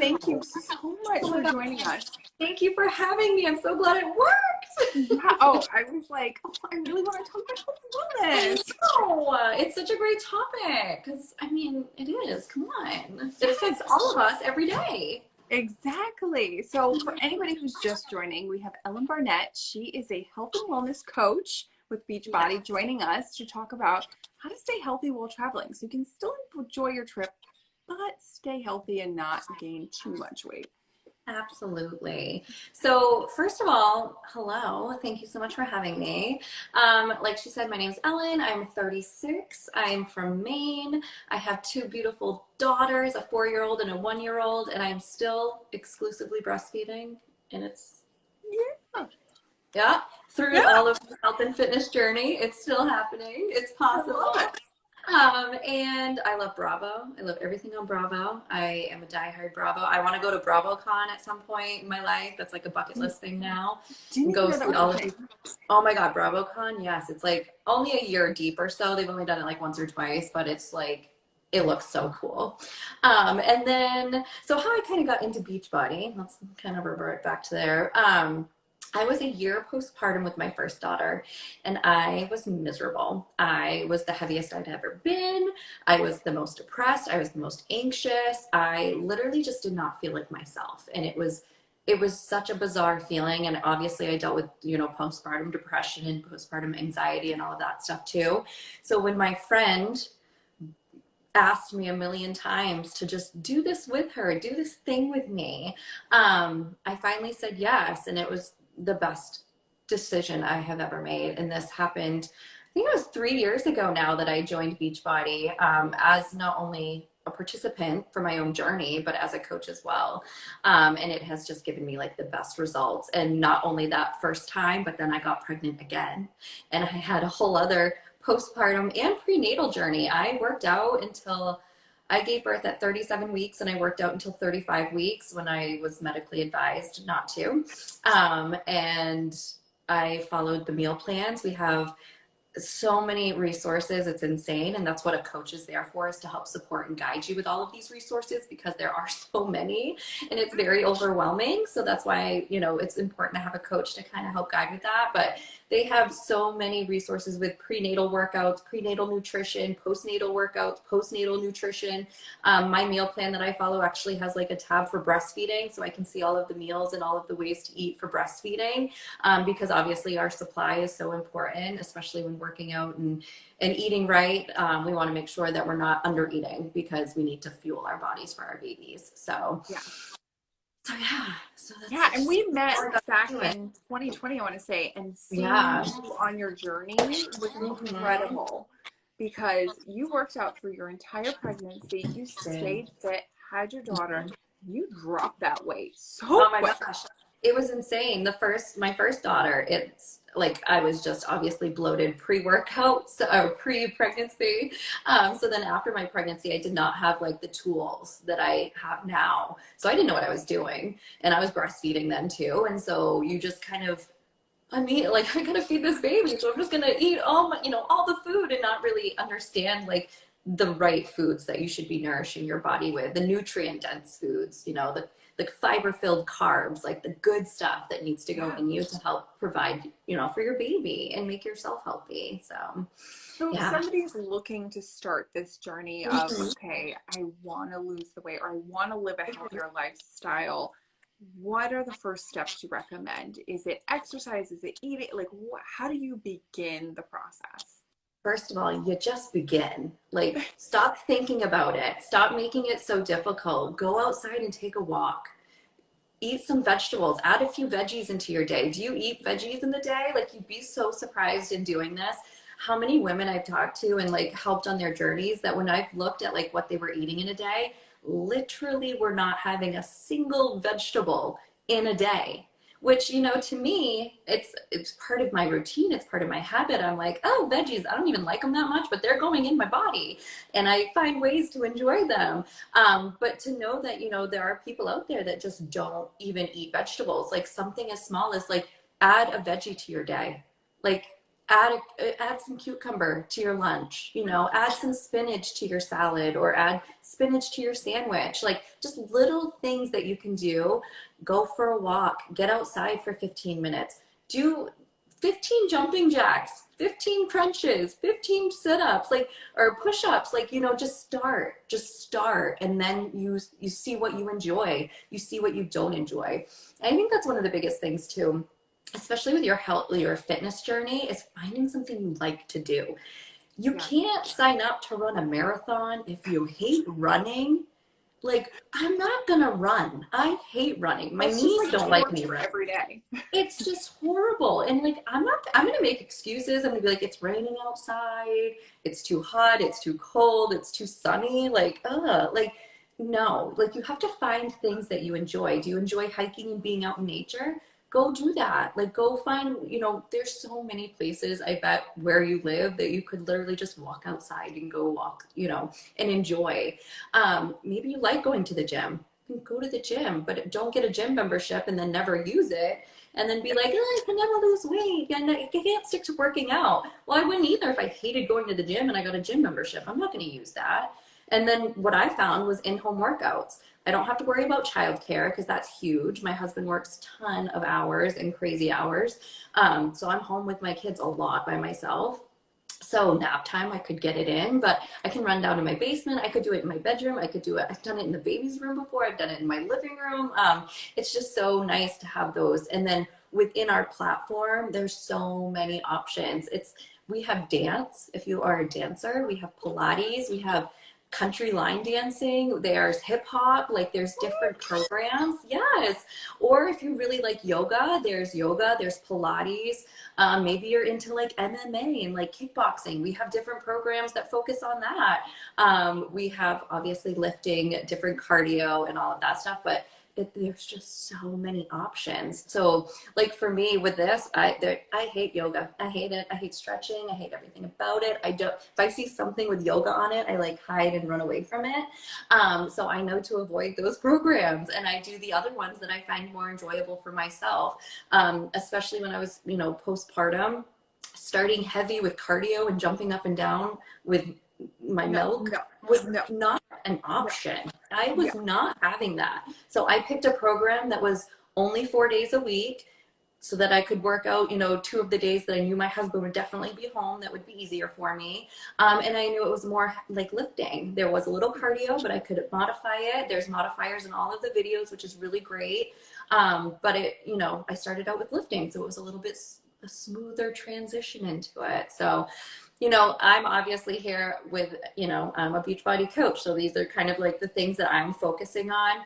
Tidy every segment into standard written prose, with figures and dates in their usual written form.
thank you so much for joining us. Thank you for having me. I'm so glad it worked. Yeah. Oh, I was like, oh, I really want to talk about health and wellness. Oh, it's such a great topic because, I mean, it is. Come on. It affects all of us every day. Exactly. So for anybody who's just joining, we have Ellen Barnett. She is a health and wellness coach with Beachbody joining us to talk about how to stay healthy while traveling. So you can still enjoy your trip, but stay healthy and not gain too much weight. Absolutely. So first of all, hello. Thank you so much for having me. Like she said, my name's Ellen. I'm 36. I'm from Maine. I have two beautiful daughters, a 4-year-old and a 1-year-old, and I'm still exclusively breastfeeding. And it's, through all of the health and fitness journey, it's still happening. It's possible. And I love Bravo. I love everything on Bravo. I am a diehard Bravo. I want to go to BravoCon at some point in my life. That's like a bucket list thing now. Go see all of it. Oh my God, BravoCon. Yes. It's like only a year deep or so. They've only done it like once or twice, but it's like, it looks so cool. And then, so how I kind of got into Beachbody, let's kind of revert back to there. I was a year postpartum with my first daughter, and I was miserable. I was the heaviest I'd ever been. I was the most depressed. I was the most anxious. I literally just did not feel like myself. And it was such a bizarre feeling. And obviously I dealt with, postpartum depression and postpartum anxiety and all of that stuff too. So when my friend asked me a million times to just do this with her, do this thing with me, I finally said yes. And it was the best decision I have ever made. And this happened, I think it was 3 years ago now that I joined Beachbody, as not only a participant for my own journey, but as a coach as well. And it has just given me like the best results. And not only that first time, but then I got pregnant again. And I had a whole other postpartum and prenatal journey. I worked out until I gave birth at 37 weeks, and I worked out until 35 weeks when I was medically advised not to. And I followed the meal plans. We have so many resources. It's insane. And that's what a coach is there for, is to help support and guide you with all of these resources, because there are so many and it's very overwhelming. So that's why, it's important to have a coach to kind of help guide with that. But they have so many resources with prenatal workouts, prenatal nutrition, postnatal workouts, postnatal nutrition. My meal plan that I follow actually has like a tab for breastfeeding, so I can see all of the meals and all of the ways to eat for breastfeeding, because obviously our supply is so important, especially when working out and eating right. We want to make sure that we're not under eating, because we need to fuel our bodies for our babies. So that's and we met back in 2020, I want to say, and seeing you on your journey was incredible, because you worked out through your entire pregnancy. You stayed fit, had your daughter, you dropped that weight so quick. Gosh. It was insane. My first daughter, it's like, I was just obviously bloated pre-workouts or pre-pregnancy. So then after my pregnancy, I did not have like the tools that I have now. So I didn't know what I was doing, and I was breastfeeding then too. And so you just kind of, I gotta feed this baby. So I'm just going to eat all the food and not really understand like the right foods that you should be nourishing your body with, the nutrient dense foods, the fiber-filled carbs, like the good stuff that needs to go in you to help provide, for your baby and make yourself healthy. So if somebody's looking to start this journey of, okay, I want to lose the weight, or I want to live a healthier lifestyle, what are the first steps you recommend? Is it exercise? Is it eating? Like, how do you begin the process? First of all, you just begin. Like, stop thinking about it. Stop making it so difficult. Go outside and take a walk. Eat some vegetables. Add a few veggies into your day. Do you eat veggies in the day? Like, you'd be so surprised in doing this how many women I've talked to and like helped on their journeys, that when I've looked at like what they were eating in a day, literally were not having a single vegetable in a day. Which, to me, it's part of my routine. It's part of my habit. I'm like, oh, veggies, I don't even like them that much, but they're going in my body and I find ways to enjoy them. But to know that, there are people out there that just don't even eat vegetables. Like, something as small as like, add a veggie to your day. Like, add some cucumber to your lunch, you know, add some spinach to your salad or add spinach to your sandwich. Like just little things that you can do. Go for a walk, get outside for 15 minutes, do 15 jumping jacks, 15 crunches, 15 sit-ups, like, or push-ups, like, you know, just start. And then you see what you enjoy. You see what you don't enjoy. I think that's one of the biggest things too, especially with your health, your fitness journey, is finding something you like to do. You can't sign up to run a marathon if you hate running. Like, I'm not gonna run. I hate running. My knees don't like me every day. It's just horrible. And like, I'm gonna make excuses. I'm gonna be like, it's raining outside, it's too hot, it's too cold, it's too sunny. Like, no, like you have to find things that you enjoy. Do you enjoy hiking and being out in nature? Go do that. Like, go find, you know, there's so many places, I bet, where you live that you could literally just walk outside and go walk, you know, and enjoy. Maybe you like going to the gym. Go to the gym, but don't get a gym membership and then never use it. And then be like, oh, I can never lose weight. I can't stick to working out. Well, I wouldn't either if I hated going to the gym and I got a gym membership. I'm not going to use that. And then what I found was in-home workouts. I don't have to worry about childcare because that's huge. My husband works a ton of hours and crazy hours. So I'm home with my kids a lot by myself. So nap time, I could get it in, but I can run down to my basement. I could do it in my bedroom. I could do it. I've done it in the baby's room before. I've done it in my living room. It's just so nice to have those. And then within our platform, there's so many options. We have dance. If you are a dancer, we have Pilates. We have country line dancing, there's hip hop, like there's different programs. Yes. Or if you really like yoga, there's Pilates. Maybe you're into like MMA and like kickboxing. We have different programs that focus on that. We have obviously lifting, different cardio and all of that stuff, but there's just so many options. So like for me with this, I hate yoga. I hate it. I hate stretching. I hate everything about it. If I see something with yoga on it, I like hide and run away from it. So I know to avoid those programs, and I do the other ones that I find more enjoyable for myself. Especially when I was, you know, postpartum, starting heavy with cardio and jumping up and down with my milk was not an option. I was not having that. So I picked a program that was only 4 days a week so that I could work out, you know, 2 of the days that I knew my husband would definitely be home. That would be easier for me. And I knew it was more like lifting. There was a little cardio, but I could modify it. There's modifiers in all of the videos, which is really great. But you know, I started out with lifting, so it was a little bit a smoother transition into it. So, you know, I'm obviously here with, you know, I'm a Beachbody coach. So these are kind of like the things that I'm focusing on.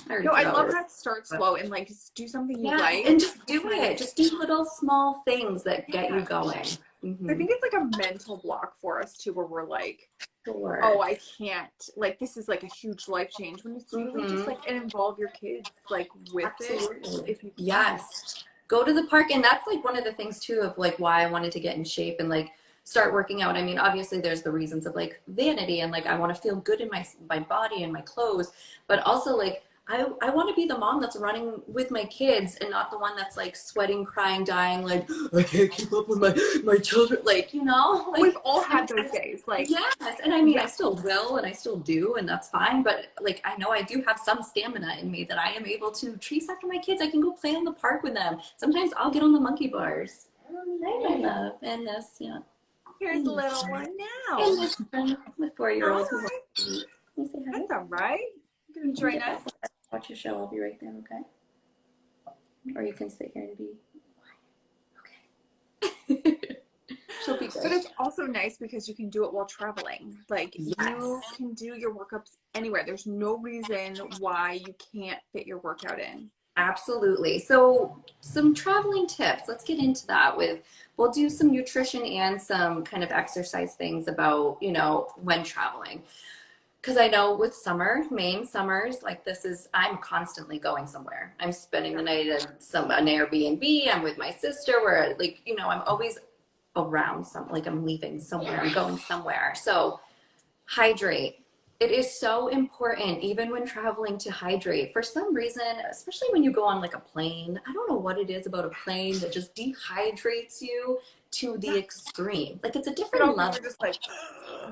I love how to start slow and like just do something you like. And just do it. Just do little small things that get you going. Mm-hmm. I think it's like a mental block for us too, where we're like, sure. Oh, I can't. Like, this is like a huge life change when it's really just like, and involve your kids like with Absolutely. it. If you can. Yes. Go to the park. And that's like one of the things too of like why I wanted to get in shape and like start working out. I mean, obviously there's the reasons of like vanity and like I want to feel good in my body and my clothes, but also like I want to be the mom that's running with my kids and not the one that's like sweating, crying, dying, like I can't keep up with my children. Like, you know, like, we've all had those days. Like, yes. And I mean, I still will and I still do, and that's fine. But like, I know I do have some stamina in me that I am able to chase after my kids. I can go play in the park with them. Sometimes I'll get on the monkey bars. Hi, my love. And this, yeah. Here's the little one now. And this one, the 4-year-old. That's all right. You can join us. Watch your show. I'll be right there, okay? Or you can sit here and be quiet. Okay. She'll be good. But it's also nice because you can do it while traveling. Like, you can do your workups anywhere. There's no reason why you can't fit your workout in. Absolutely. So some traveling tips. Let's get into that we'll do some nutrition and some kind of exercise things about, you know, when traveling. Because I know with Maine summers, like I'm constantly going somewhere. I'm spending the night at an Airbnb. I'm with my sister. Where like, you know, I'm always around like I'm leaving somewhere. I'm going somewhere. So hydrate. It is so important, even when traveling, to hydrate. For some reason, especially when you go on like a plane, I don't know what it is about a plane that just dehydrates you to the extreme. Like it's a different level. You're just like,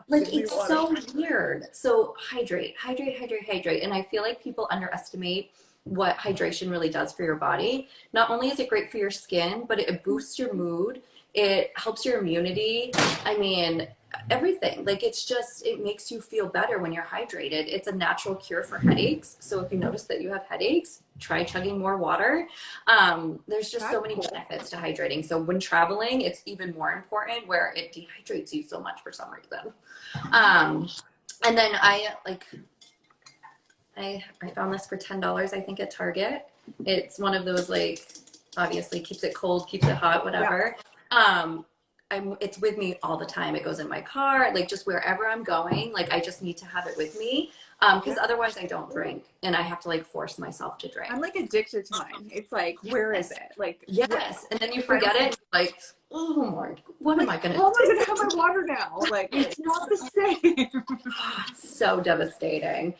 Like it's so weird. So hydrate, hydrate, hydrate, hydrate. And I feel like people underestimate what hydration really does for your body. Not only is it great for your skin, but it boosts your mood. It helps your immunity. I mean, everything. Like it's just, it makes you feel better when you're hydrated. It's a natural cure for headaches. So if you notice that you have headaches, try chugging more water. There's just so many benefits to hydrating. So when traveling, it's even more important, where it dehydrates you so much for some reason. And then I found this for $10, I think, at Target. It's one of those, like, obviously keeps it cold, keeps it hot, whatever. Yeah. It's with me all the time. It goes in my car, like just wherever I'm going, like I just need to have it with me. Because otherwise I don't drink, and I have to like force myself to drink. I'm like addicted to mine. It's like, where is it? Like, yes. And then you forget it, like, oh my, what am I gonna do? How am I gonna have my water now? Like, it's not the same. So devastating.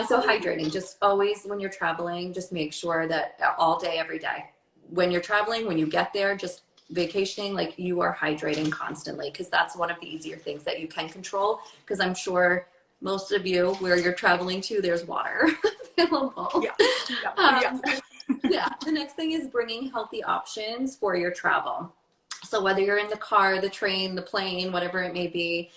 So hydrating, just always when you're traveling, just make sure that all day, every day, when you're traveling, when you get there, just vacationing, like you are hydrating constantly, because that's one of the easier things that you can control, because I'm sure most of you, where you're traveling to, there's water available. Yeah. The next thing is bringing healthy options for your travel. So whether you're in the car, the train, the plane, whatever it may be,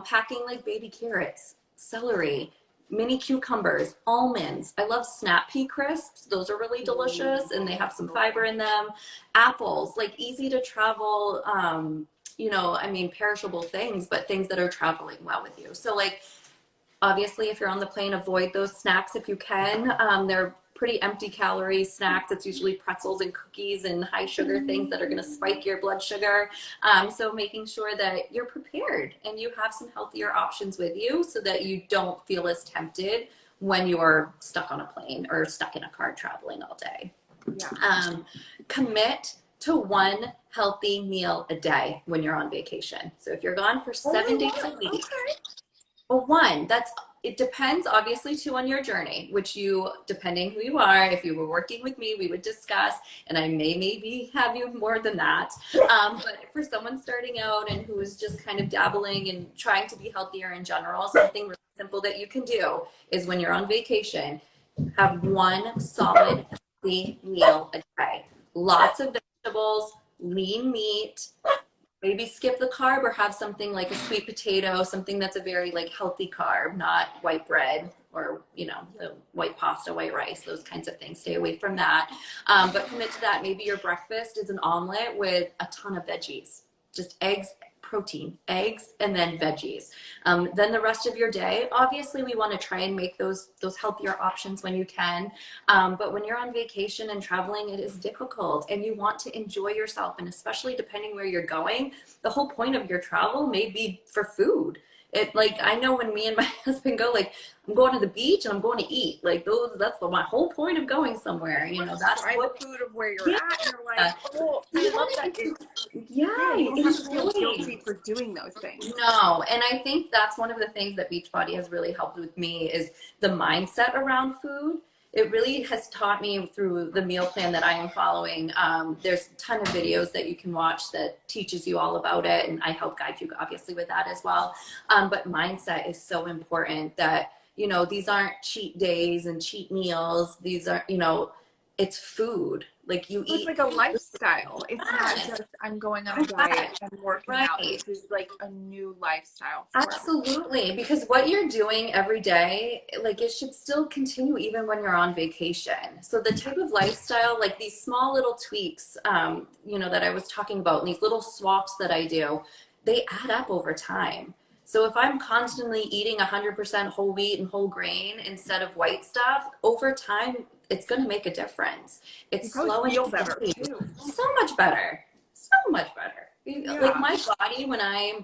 packing like baby carrots, celery, mini cucumbers, almonds. I love snap pea crisps. Those are really delicious, and they have some fiber in them. Apples, like easy to travel, I mean, perishable things, but things that are traveling well with you. So like, obviously, if you're on the plane, avoid those snacks if you can. They're pretty empty calorie snacks. It's usually pretzels and cookies and high sugar things that are going to spike your blood sugar. So making sure that you're prepared and you have some healthier options with you, so that you don't feel as tempted when you're stuck on a plane or stuck in a car traveling all day. Yeah. Commit to one healthy meal a day when you're on vacation. So if you're gone for 7 days a week, well, it depends obviously too on your journey, which depending who you are, if you were working with me, we would discuss, and I may maybe have you more than that. But for someone starting out and who is just kind of dabbling and trying to be healthier in general, something really simple that you can do is, when you're on vacation, have one solid healthy meal a day. Lots of vegetables, lean meat. Maybe skip the carb, or have something like a sweet potato, something that's a very like healthy carb, not white bread or, the white pasta, white rice, those kinds of things. Stay away from that. But commit to that. Maybe your breakfast is an omelet with a ton of veggies, just eggs, protein, eggs, and then veggies. Then the rest of your day, obviously we want to try and make those healthier options when you can. But when you're on vacation and traveling, it is difficult, and you want to enjoy yourself. And especially depending where you're going, the whole point of your travel may be for food. I know when me and my husband go, like, I'm going to the beach and I'm going to eat, like that's my whole point of going somewhere. That's what food of where you're at. You're like, oh, I love that. You don't have to feel guilty for doing those things. No, and I think that's one of the things that Beachbody has really helped with me, is the mindset around food. It really has taught me through the meal plan that I am following. There's a ton of videos that you can watch that teaches you all about it, and I help guide you obviously with that as well. But mindset is so important, that, these aren't cheat days and cheat meals. These are, it's food. Like you eat. It's like a lifestyle. It's not just I'm going on a diet and working out. This is like a new lifestyle. Absolutely. Because what you're doing every day, like it should still continue even when you're on vacation. So the type of lifestyle, like these small little tweaks, that I was talking about, and these little swaps that I do, they add up over time. So if I'm constantly eating 100% whole wheat and whole grain instead of white stuff, over time, it's going to make a difference. It's slowing feel better too. So much better. So much better. Yeah. Like my body, when I've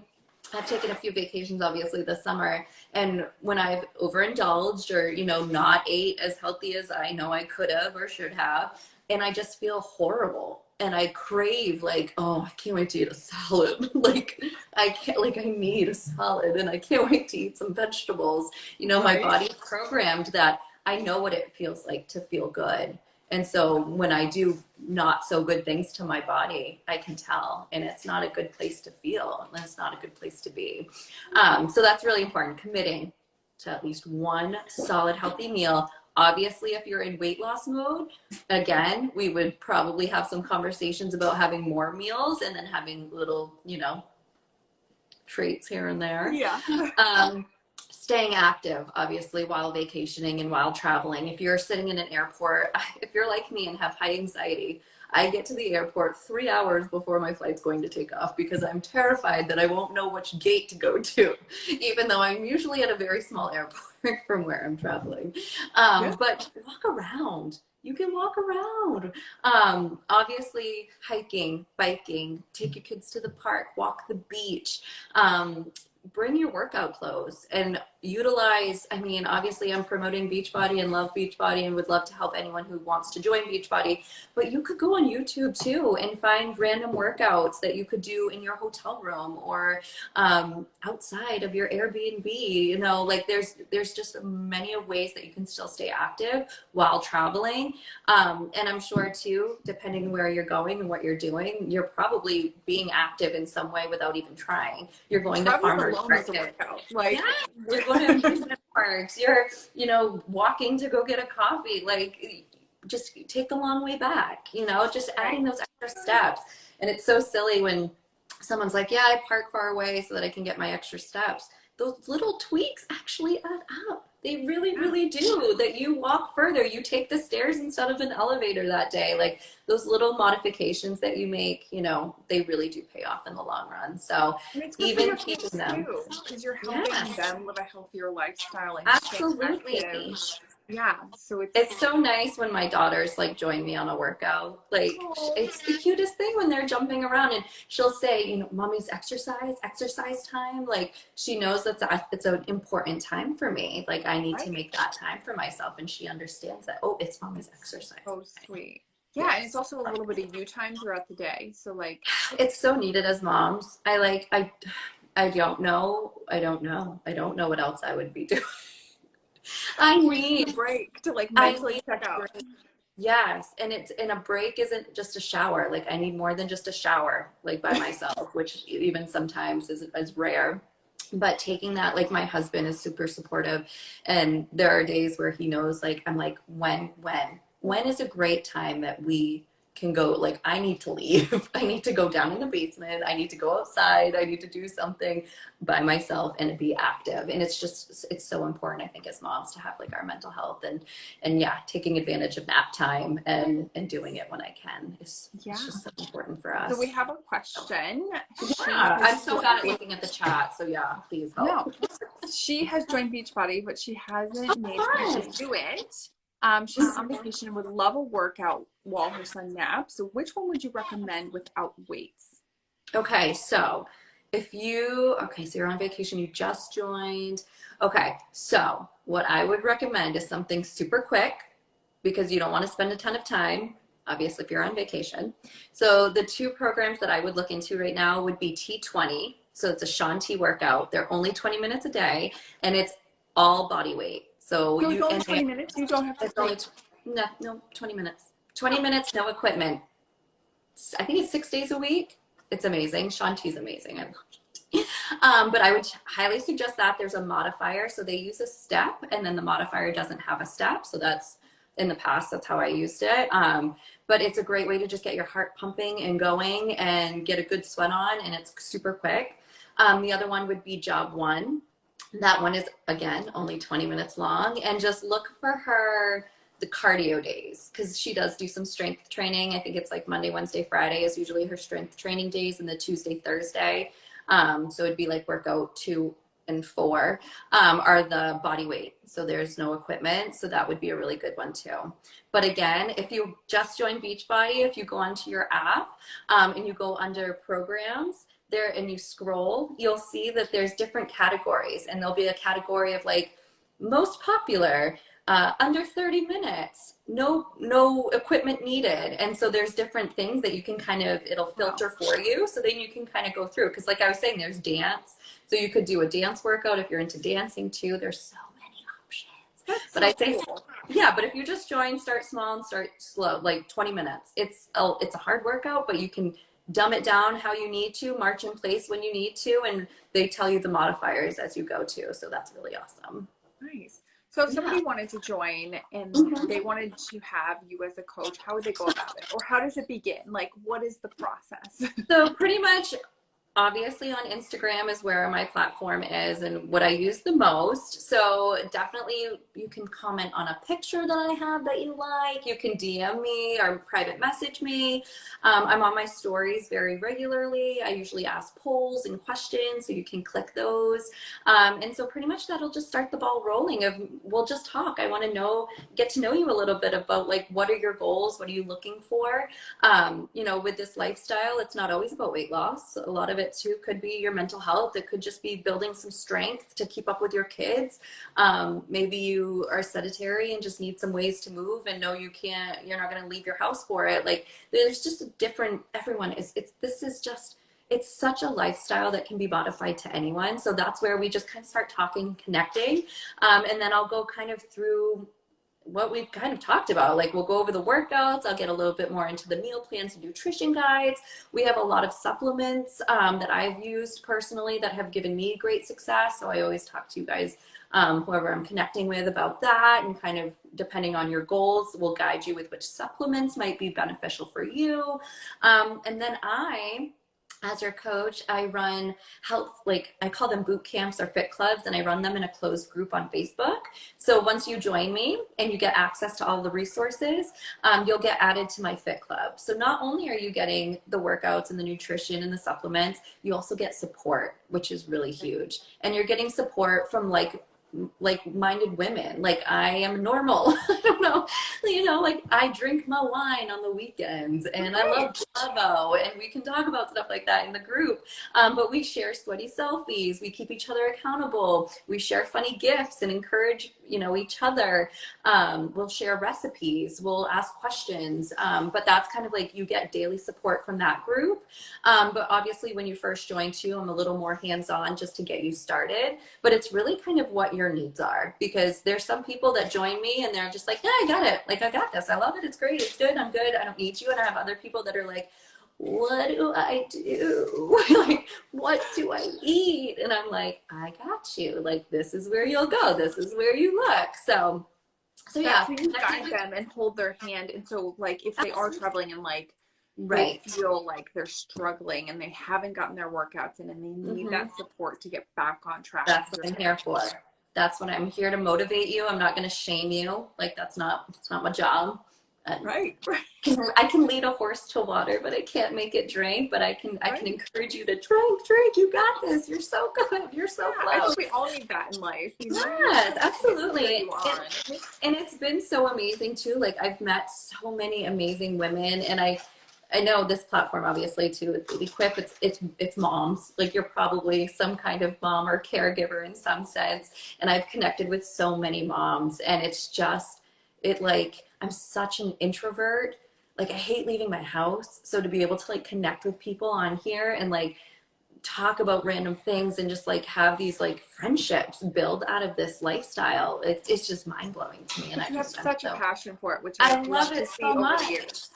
taken a few vacations, obviously this summer, and when I've overindulged or, not ate as healthy as I know I could have or should have, and I just feel horrible. and I crave like, oh, I can't wait to eat a salad. Like I can't, like I need a salad and I can't wait to eat some vegetables. You know, my Right. body's programmed that I know what it feels like to feel good. And so when I do not so good things to my body, I can tell, and it's not a good place to feel, and it's not a good place to be. So that's really important, committing to at least one solid, healthy meal. Obviously, if you're in weight loss mode, again, we would probably have some conversations about having more meals and then having little, you know, treats here and there. Yeah. Staying active, obviously, while vacationing and while traveling. If you're sitting in an airport, if you're like me and have high anxiety, I get to the airport 3 hours before my flight's going to take off because I'm terrified that I won't know which gate to go to, even though I'm usually at a very small airport from where I'm traveling. But walk around. You can walk around. Obviously, hiking, biking, take your kids to the park, walk the beach. Bring your workout clothes and utilize, I mean, obviously I'm promoting Beachbody and love Beachbody and would love to help anyone who wants to join Beachbody, but you could go on YouTube too and find random workouts that you could do in your hotel room or outside of your Airbnb. You know, like there's just many ways that you can still stay active while traveling. And I'm sure too, depending where you're going and what you're doing, you're probably being active in some way without even trying. You're going to farmers markets. Like, yeah, you're going to amusement parks. You're, you know, walking to go get a coffee. Like, just take the long way back. You know, just adding those extra steps. And it's so silly when someone's like, "Yeah, I park far away so that I can get my extra steps." Those little tweaks actually add up. They really, really do. That you walk further, you take the stairs instead of an elevator that day. Like those little modifications that you make, you know, they really do pay off in the long run. So even keeping them, because you're helping them live a healthier lifestyle and absolutely. Yeah, so it's so nice when my daughters like join me on a workout. Like it's the cutest thing when they're jumping around and she'll say, you know, "Mommy's exercise time." Like she knows that it's an important time for me. Like I need to make that time for myself, and she understands that. Oh, it's Mommy's exercise. Oh, sweet. Yeah, and it's also a little bit of you time throughout the day. So like, it's so needed as moms. I don't know what else I would be doing. I need a break to like mentally check out. Yes, and a break isn't just a shower. Like I need more than just a shower, like by myself, which even sometimes is rare. But taking that, like my husband is super supportive, and there are days where he knows, like I'm like, when is a great time that we can go, like I need to leave. I need to go down in the basement. I need to go outside. I need to do something by myself and be active. And it's so important, I think, as moms to have like our mental health and yeah, taking advantage of nap time and doing it when I can is just so important for us. So we have a question. Yeah, I'm so bad at looking at the chat. So yeah, please help. No, she has joined Beachbody, but she hasn't made time to do it. She's on vacation and would love a workout while her son naps. So which one would you recommend without weights? Okay, so you're on vacation, you just joined. Okay, so what I would recommend is something super quick because you don't want to spend a ton of time, obviously, if you're on vacation. So the two programs that I would look into right now would be T20. So it's a Shaun T workout. They're only 20 minutes a day, and it's all body weight. So it's only 20 minutes. You don't have to. No, 20 minutes. 20 minutes, no equipment. I think it's 6 days a week. It's amazing. Shaun T's amazing. I love it. But I would highly suggest that. There's a modifier. So they use a step, and then the modifier doesn't have a step. So that's, in the past, that's how I used it. But it's a great way to just get your heart pumping and going and get a good sweat on, and it's super quick. The other one would be Job 1. That one is, again, only 20 minutes long. And just look for her the cardio days, because she does do some strength training. I think it's like Monday, Wednesday, Friday is usually her strength training days, and the Tuesday, Thursday. So it'd be like workout 2 and 4 are the body weight. So there's no equipment. So that would be a really good one too. But again, if you just joined Beachbody, if you go onto your app and you go under programs there and you scroll, you'll see that there's different categories, and there'll be a category of like most popular, under 30 minutes, no equipment needed. And so there's different things that you can kind of, it'll filter for you. So then you can kind of go through. Because like I was saying, there's dance. So you could do a dance workout if you're into dancing too. There's so many options. That's but so I'd say, cool. yeah, but if you just join, start small and start slow, like 20 minutes. It's a hard workout, but you can dumb it down how you need to, march in place when you need to, and they tell you the modifiers as you go too. So that's really awesome. Nice. So if somebody wanted to join and they wanted to have you as a coach, how would they go about it? Or how does it begin? Like, what is the process? So pretty much, obviously on Instagram is where my platform is and what I use the most. So definitely you can comment on a picture that I have that you like. You can DM me or private message me. I'm on my stories very regularly. I usually ask polls and questions, so you can click those. And so pretty much that'll just start the ball rolling of, we'll just talk. I want to get to know you a little bit about like, what are your goals? What are you looking for? You know, with this lifestyle, it's not always about weight loss. A lot of it too could be your mental health. It could just be building some strength to keep up with your kids. Maybe you are sedentary and just need some ways to move and know you're not going to leave your house for it. Like, there's just a different, it's such a lifestyle that can be modified to anyone. So that's where we just kind of start talking, connecting. And then I'll go kind of through what we've kind of talked about. Like, we'll go over the workouts. I'll get a little bit more into the meal plans and nutrition guides. We have a lot of supplements that I've used personally that have given me great success. So I always talk to you guys, whoever I'm connecting with, about that, and kind of depending on your goals, we'll guide you with which supplements might be beneficial for you. And then as your coach, I run health, like I call them boot camps or fit clubs, and I run them in a closed group on Facebook. So once you join me and you get access to all the resources, you'll get added to my fit club. So not only are you getting the workouts and the nutrition and the supplements, you also get support, which is really huge. And you're getting support from like-minded women. Like, I am normal. I don't know, like I drink my wine on the weekends, and I love Bravo, and we can talk about stuff like that in the group. But we share sweaty selfies. We keep each other accountable. We share funny gifts and encourage, each other. We'll share recipes. We'll ask questions. But that's kind of like, you get daily support from that group. But obviously when you first join too, I'm a little more hands-on just to get you started. But it's really kind of what your needs are, because there's some people that join me and they're just like, yeah, I got it. Like, I got this. I love it. It's great. It's good. I'm good. I don't need you. And I have other people that are like, what do I do? Like, what do I eat? And I'm like, I got you. Like, this is where you'll go. This is where you look. So yeah. So you guide them and hold their hand. And so, like, if they are traveling and like, right, they feel like they're struggling and they haven't gotten their workouts in and they need that support to get back on track. That's what I'm here for. That's what I'm here to motivate you. I'm not going to shame you. Like, that's not my job. Right. I can lead a horse to water, but I can't make it drink. But I can encourage you to drink. You got this. You're so good. You're so close. I think we all need that in life. Yes, absolutely. And it's been so amazing too. Like, I've met so many amazing women, and I know this platform obviously too, with Equip, it's moms. Like, you're probably some kind of mom or caregiver in some sense. And I've connected with so many moms, and it's just, I'm such an introvert. Like, I hate leaving my house. So to be able to like connect with people on here and like talk about random things and just like have these like friendships build out of this lifestyle, it's just mind blowing to me. And you have such a passion for it, which I love it so much.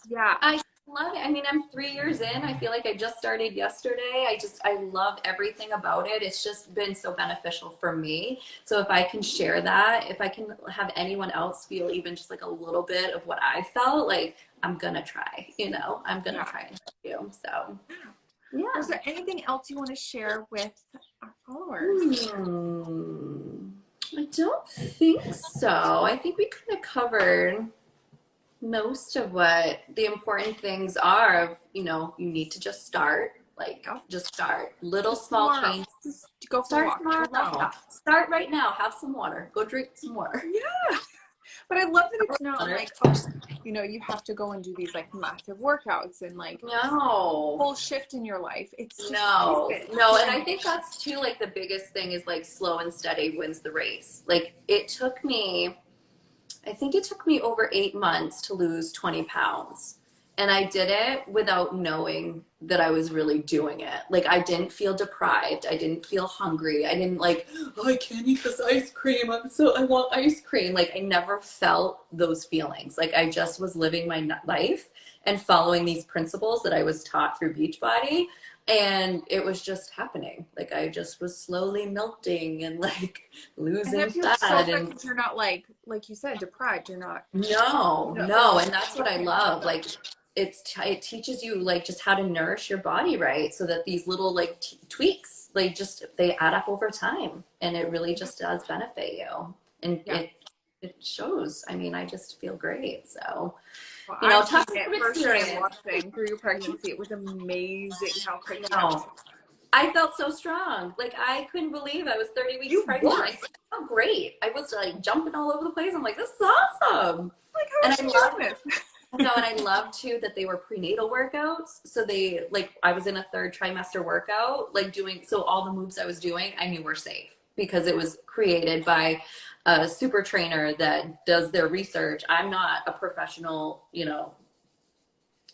Yeah. I love it. I mean, I'm 3 years in. I feel like I just started yesterday. I love everything about it. It's just been so beneficial for me. So if I can share that, if I can have anyone else feel even just like a little bit of what I felt, like, I'm gonna try, I'm gonna try and help you. So yeah. Is there anything else you want to share with our followers? I don't think so. I think we kind of covered most of what the important things are of, you need to just start. Like, just start. Little small changes. Go start tomorrow. Start right now. Have some water. Go drink some water. Yeah. But I love that it's not like, you have to go and do these like massive workouts and like full shift in your life. It's just no. And I think that's too, like, the biggest thing is like slow and steady wins the race. Like, it took me, I think it took me over 8 months to lose 20 pounds. And I did it without knowing that I was really doing it. Like, I didn't feel deprived. I didn't feel hungry. I didn't like, oh, I can't eat this ice cream. I want ice cream. Like, I never felt those feelings. Like, I just was living my life and following these principles that I was taught through Beachbody. And it was just happening. Like, I just was slowly melting and like losing and it feels fat. so good And because you're not like you said, deprived. You're not. no. And that's what I love. Like, it teaches you like just how to nourish your body right, so that these little like tweaks, like just they add up over time, and it really just does benefit you. And it shows. I mean, I just feel great. So, Well, you know, I've tough seen it firsthand experience. watching through your pregnancy. It was amazing how quick you No. I felt so strong. Like, I couldn't believe I was 30 weeks You pregnant. were. I felt great. I was like jumping all over the place. I'm like, this is awesome. like, how And is I she love doing this? No, and I love too that they were prenatal workouts. So they like I was in a 3rd trimester workout, like doing so all the moves I was doing I knew were safe because it was created by a super trainer that does their research. I'm not a professional, you know,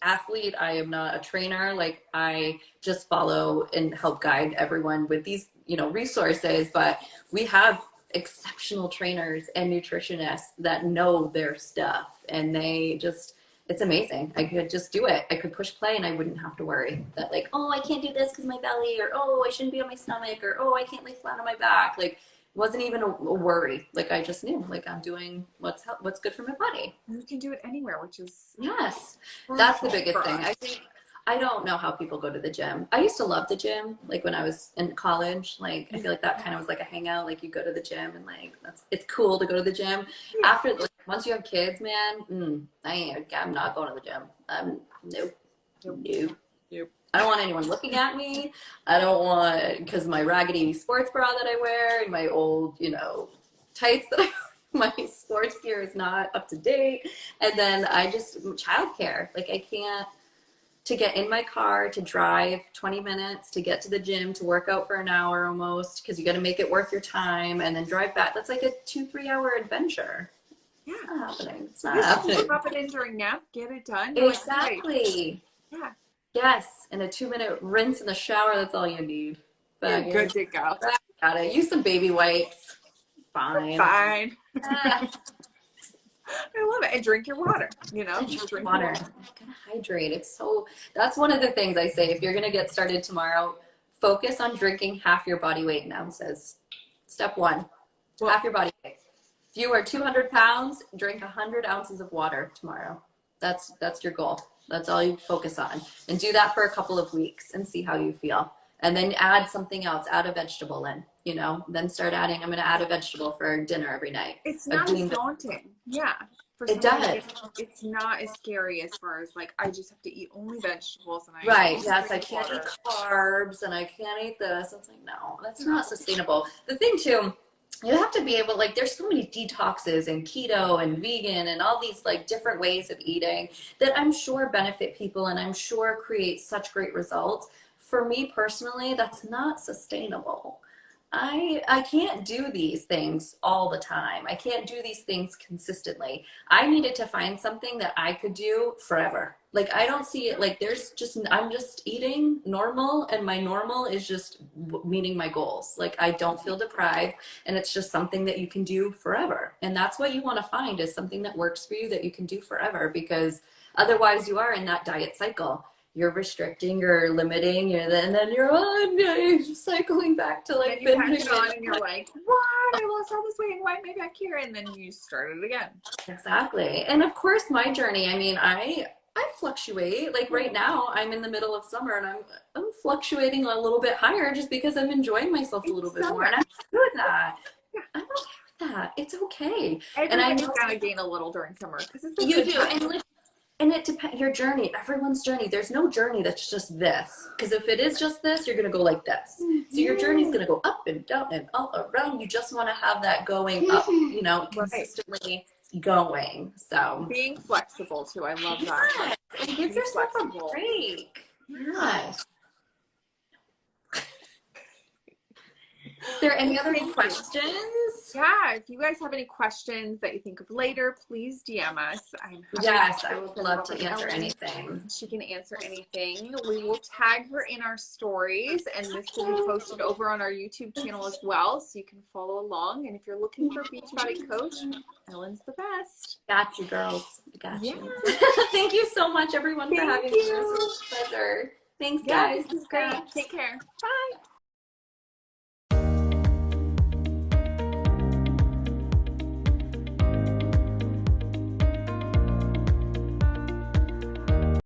athlete. I am not a trainer. Like, I just follow and help guide everyone with these, you know, resources, but we have exceptional trainers and nutritionists that know their stuff, and they just it's amazing. I could just do it. I could push play and I wouldn't have to worry that like, oh, I can't do this because my belly, or oh, I shouldn't be on my stomach, or oh, I can't lay flat on my back. Like, wasn't even a worry. Like, I just knew like I'm doing what's good for my body. You can do it anywhere, which is Yes, that's the biggest thing. I think I don't know how people go to the gym. I used to love the gym, like when I was in college. Like, I feel like that kind of was like a hangout. Like, you go to the gym and like it's cool to go to the gym. Yeah. After like, once you have kids, man, I'm not going to the gym. Nope. I don't want anyone looking at me. I don't want, because my raggedy sports bra that I wear and my old, you know, tights that I my sports gear is not up to date. And then childcare. Like, I can't, to get in my car, to drive 20 minutes, to get to the gym, to work out for an hour almost, because you got to make it worth your time, and then drive back. That's like a 2-3 hour adventure. Yeah. It's not happening. It's So not just happening. pop it in during nap, get it done. You're like, Exactly. yeah. Yes. And a 2-minute rinse in the shower, that's all you need. You're But good to go. got it. Use some baby wipes. Fine. Fine. Ah, I love it. And drink your water, you know? drink Drink water. Gotta hydrate. That's one of the things I say. If you're gonna get started tomorrow, focus on drinking half your body weight in ounces. Step 1, half your body weight. If you are 200 pounds, drink 100 ounces of water tomorrow. That's your goal. That's all you focus on. And do that for a couple of weeks and see how you feel. And then add something else, add a vegetable in, you know, then start adding, I'm going to add a vegetable for dinner every night. It's not as daunting. Yeah. It does. It's not as scary as far as like, I just have to eat only vegetables. And Right. Yes. I can't eat carbs and I can't eat this. It's like, no, that's not sustainable. The thing too, you have to be able, like, there's so many detoxes and keto and vegan and all these like different ways of eating that I'm sure benefit people and I'm sure create such great results. For me personally, that's not sustainable. I can't do these things all the time. I can't do these things consistently. I needed to find something that I could do forever. Like, I don't see it like I'm just eating normal, and my normal is just meeting my goals. Like, I don't feel deprived, and it's just something that you can do forever. And that's what you want to find, is something that works for you that you can do forever, because otherwise you are in that diet cycle. You're restricting, you're limiting, and then you're cycling back to like and you pack it on and you're like, what? I lost all this weight and why am I back here? And then you start it again. Exactly. And of course, my journey, I mean, I fluctuate. Like, right now, I'm in the middle of summer and I'm fluctuating a little bit higher just because I'm enjoying myself a little bit more. And I'm doing that. I'm okay with that. It's okay. And I just gotta gain a little during summer because it's you do. And it depends, your journey, everyone's journey. There's no journey that's just this. Because if it is just this, you're going to go like this. So your journey's going to go up and down and all around. You just want to have that going up, you know, consistently going. So being flexible too. I love that. Yes. And give yourself a break. Yes. Are there any other questions? Yeah, if you guys have any questions that you think of later, please DM us. I'm happy Yes, I would love to answer Ellen. anything. She can answer anything. We will tag her in our stories, and this will be posted over on our YouTube channel as well, so you can follow along. And if you're looking for a Beachbody coach, Ellen's the best. Got you, girls. Got Yeah. you. Thank you so much, everyone, for having me. This was a pleasure. Thanks, Yeah, guys. this is great. Take care. Bye.